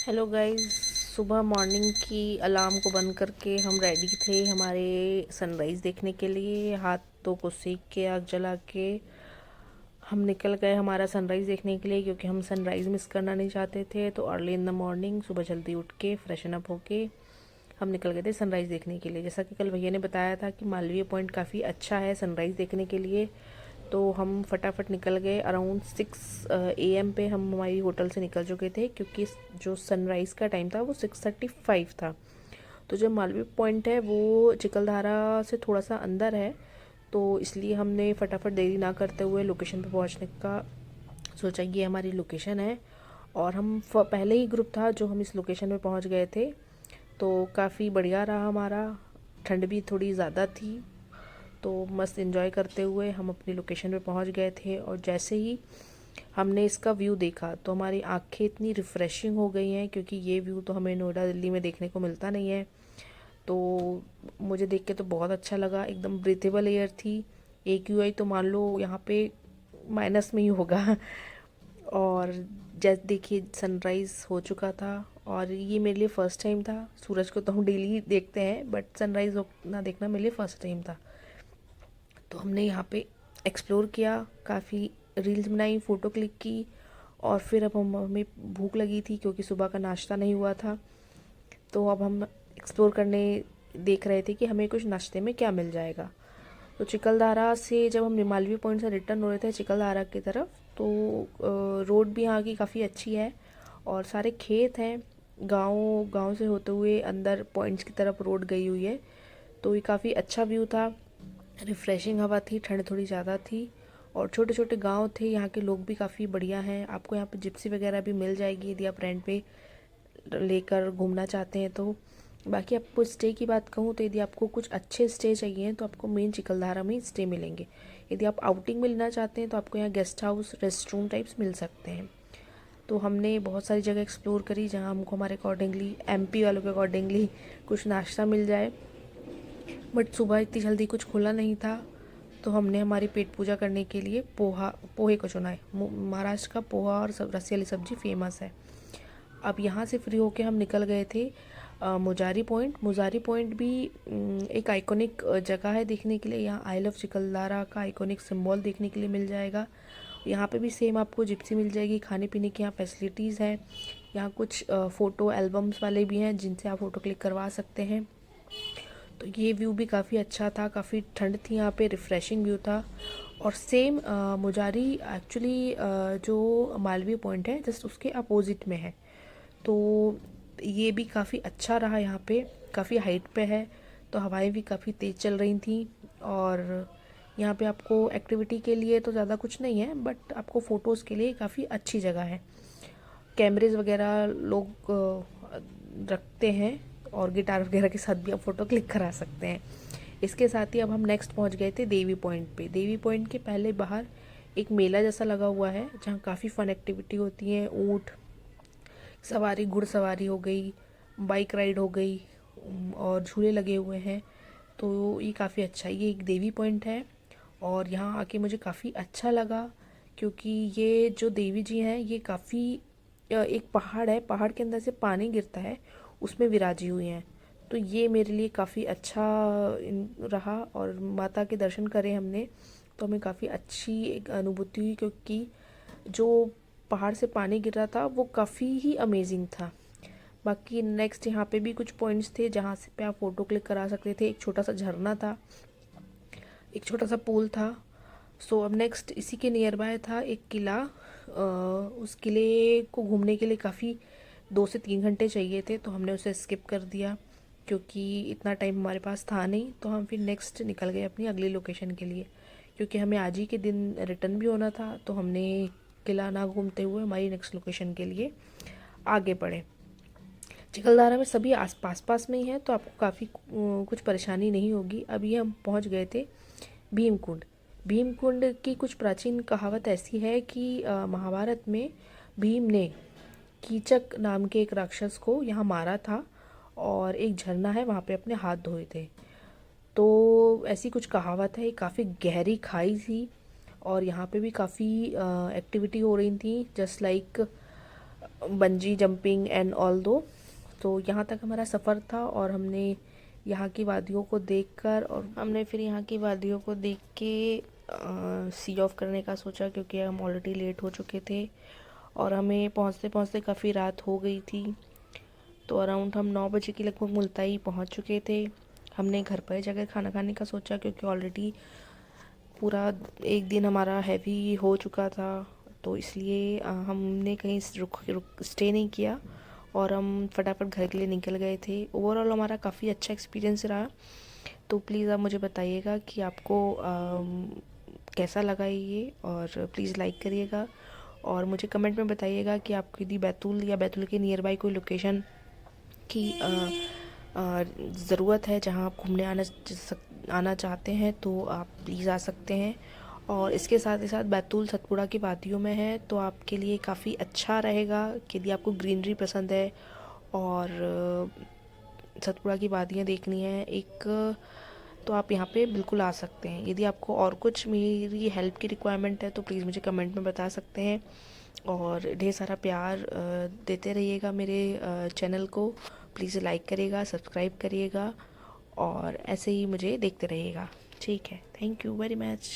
Hello guys. सुबह morning की alarm को बंद करके हम रेडी थे हमारे सनराइज़ देखने के लिए। हाथों को सेक के आग जला के हम निकल गए हमारा सनराइज़ देखने के लिए, क्योंकि हम सनराइज़ मिस करना नहीं चाहते थे। तो अर्ली इन द मॉर्निंग सुबह जल्दी उठ के फ्रेशन अप होके हम निकल गए थे सनराइज़ देखने के लिए। जैसा कि कल भैया ने बताया था कि मालवीय पॉइंट काफ़ी अच्छा है सनराइज़ देखने के लिए, तो हम फटाफट निकल गए। अराउंड 6 AM पे हम हमारी होटल से निकल चुके थे, क्योंकि जो सनराइज़ का टाइम था वो 6:35 था। तो जो मालवीय पॉइंट है वो चिकलधारा से थोड़ा सा अंदर है, तो इसलिए हमने फटाफट देरी ना करते हुए लोकेशन पे पहुंचने का सोचा। ये हमारी लोकेशन है और हम पहले ही ग्रुप था जो हम इस लोकेशन पे पहुंच गए थे। तो काफ़ी बढ़िया रहा हमारा। ठंड भी थोड़ी ज़्यादा थी, तो मस्त एंजॉय करते हुए हम अपनी लोकेशन पे पहुंच गए थे। और जैसे ही हमने इसका व्यू देखा तो हमारी आंखें इतनी रिफ़्रेशिंग हो गई हैं, क्योंकि ये व्यू तो हमें नोएडा दिल्ली में देखने को मिलता नहीं है। तो मुझे देख के तो बहुत अच्छा लगा। एकदम ब्रीथेबल एयर थी। AQI तो मान लो यहाँ पे माइनस में ही होगा। और जैसे देखिए सनराइज़ हो चुका था, और ये मेरे लिए फ़र्स्ट टाइम था। सूरज को तो हम डेली देखते हैं, बट सनराइज़ ना देखना मेरे लिए फ़र्स्ट टाइम था। तो हमने यहाँ पे एक्सप्लोर किया, काफ़ी रील्स बनाई, फ़ोटो क्लिक की। और फिर अब हमें भूख लगी थी, क्योंकि सुबह का नाश्ता नहीं हुआ था। तो अब हम एक्सप्लोर करने देख रहे थे कि हमें कुछ नाश्ते में क्या मिल जाएगा। तो चिकलधारा से जब हम मालवीय पॉइंट से रिटर्न हो रहे थे चिकलधारा की तरफ, तो रोड भी यहाँ की काफ़ी अच्छी है और सारे खेत हैं। गांव गांव से होते हुए अंदर पॉइंट्स की तरफ रोड गई हुई है। तो ये काफ़ी अच्छा व्यू था। रिफ़्रेशिंग हवा थी, ठंड थोड़ी ज़्यादा थी और छोटे छोटे गांव थे। यहाँ के लोग भी काफ़ी बढ़िया हैं। आपको यहाँ पे जिप्सी वगैरह भी मिल जाएगी यदि आप रेंट पे लेकर घूमना चाहते हैं तो। बाकी आपको स्टे की बात कहूँ तो यदि आपको कुछ अच्छे स्टे चाहिए तो आपको मेन चिकलधारा में स्टे मिलेंगे। यदि आप आउटिंग में लेना चाहते हैं तो आपको यहाँ guest house rest room types मिल सकते हैं। तो हमने बहुत सारी जगह एक्सप्लोर करी जहाँ हमको हमारे अकॉर्डिंगली MP वालों के अकॉर्डिंगली कुछ नाश्ता मिल जाए। बट सुबह इतनी जल्दी कुछ खुला नहीं था, तो हमने हमारी पेट पूजा करने के लिए पोहे को चुना है। महाराष्ट्र का पोहा और रस्सी वाली सब्ज़ी फेमस है। अब यहाँ से फ्री होके हम निकल गए थे मुजारी पॉइंट। मुजारी पॉइंट भी एक आइकॉनिक जगह है देखने के लिए। यहाँ आई लव चिकलधारा का आइकॉनिक सिंबल देखने के लिए मिल जाएगा। यहाँ पे भी सेम आपको जिप्सी मिल जाएगी। खाने पीने की यहाँ फैसिलिटीज़ हैं। यहाँ कुछ फ़ोटो एल्बम्स वाले भी हैं जिनसे आप फ़ोटो क्लिक करवा सकते हैं। तो ये व्यू भी काफ़ी अच्छा था। काफ़ी ठंड थी यहाँ पे, रिफ़्रेशिंग व्यू था। और सेम मुजारी एक्चुअली जो मालवीय पॉइंट है जस्ट उसके अपोजिट में है। तो ये भी काफ़ी अच्छा रहा। यहाँ पे काफ़ी हाइट पे है, तो हवाएं भी काफ़ी तेज़ चल रही थी। और यहाँ पे आपको एक्टिविटी के लिए तो ज़्यादा कुछ नहीं है, बट आपको फ़ोटोज़ के लिए काफ़ी अच्छी जगह है। कैमरेज वगैरह लोग रखते हैं और गिटार वगैरह के साथ भी आप फ़ोटो क्लिक करा सकते हैं। इसके साथ ही अब हम नेक्स्ट पहुंच गए थे देवी पॉइंट पे। देवी पॉइंट के पहले बाहर एक मेला जैसा लगा हुआ है, जहाँ काफ़ी फ़न एक्टिविटी होती है। ऊँट सवारी, घुड़सवारी हो गई, बाइक राइड हो गई और झूले लगे हुए हैं। तो ये काफ़ी अच्छा है। ये एक देवी पॉइंट है और यहाँ आके मुझे काफ़ी अच्छा लगा, क्योंकि ये जो देवी जी हैं ये काफ़ी एक पहाड़ है, पहाड़ के अंदर से पानी गिरता है, उसमें विराजी हुई हैं। तो ये मेरे लिए काफ़ी अच्छा रहा। और माता के दर्शन करे हमने तो हमें काफ़ी अच्छी एक अनुभूति हुई, क्योंकि जो पहाड़ से पानी गिर रहा था वो काफ़ी ही अमेजिंग था। बाकी नेक्स्ट यहाँ पे भी कुछ पॉइंट्स थे जहाँ से पे आप फ़ोटो क्लिक करा सकते थे। एक छोटा सा झरना था, एक छोटा सा पूल था। सो अब नेक्स्ट इसी के नियर बाय था एक किला। उस किले को घूमने के लिए काफ़ी 2 से 3 घंटे चाहिए थे, तो हमने उसे स्किप कर दिया, क्योंकि इतना टाइम हमारे पास था नहीं। तो हम फिर नेक्स्ट निकल गए अपनी अगली लोकेशन के लिए, क्योंकि हमें आज ही के दिन रिटर्न भी होना था। तो हमने किला ना घूमते हुए हमारी नेक्स्ट लोकेशन के लिए आगे बढ़े। चिखलदरा में सभी आस पास पास में ही है, तो आपको काफ़ी कुछ परेशानी नहीं होगी। अभी हम पहुंच गए थे भीमकुंड। भीमकुंड की कुछ प्राचीन कहावत ऐसी है कि महाभारत में भीम ने कीचक नाम के एक राक्षस को यहाँ मारा था और एक झरना है वहाँ पे अपने हाथ धोए थे। तो ऐसी कुछ कहावत है। काफ़ी गहरी खाई थी और यहाँ पे भी काफ़ी एक्टिविटी हो रही थी, just like bungee jumping and all दो। तो यहाँ तक हमारा सफ़र था और हमने यहाँ की वादियों को देखकर और हमने फिर यहाँ की वादियों को देख के सी ऑफ करने का सोचा, क्योंकि हम ऑलरेडी लेट हो चुके थे और हमें पहुँचते पहुँचते काफ़ी रात हो गई थी। तो अराउंड हम 9 बजे के लगभग मुल्ताई पहुँच चुके थे। हमने घर पर जाकर खाना खाने का सोचा, क्योंकि ऑलरेडी पूरा एक दिन हमारा हैवी हो चुका था, तो इसलिए हमने कहीं रुक स्टे नहीं किया और हम फटाफट घर के लिए निकल गए थे। ओवरऑल हमारा काफ़ी अच्छा एक्सपीरियंस रहा। तो प्लीज़ आप मुझे बताइएगा कि आपको कैसा लगा ये, और प्लीज़ लाइक करिएगा और मुझे कमेंट में बताइएगा कि आपको यदि बैतूल या बैतूल के नियर बाई कोई लोकेशन की ज़रूरत है जहाँ आप घूमने आना चाहते हैं, तो आप प्लीज़ आ सकते हैं। और इसके साथ ही साथ बैतूल सतपुड़ा की वादियों में है, तो आपके लिए काफ़ी अच्छा रहेगा कि यदि आपको ग्रीनरी पसंद है और सतपुड़ा की वादियाँ देखनी है एक, तो आप यहाँ पे बिल्कुल आ सकते हैं। यदि आपको और कुछ मेरी हेल्प की रिक्वायरमेंट है तो प्लीज़ मुझे कमेंट में बता सकते हैं और ढेर सारा प्यार देते रहिएगा मेरे चैनल को। प्लीज़ लाइक करिएगा, सब्सक्राइब करिएगा और ऐसे ही मुझे देखते रहिएगा। ठीक है, थैंक यू वेरी मच।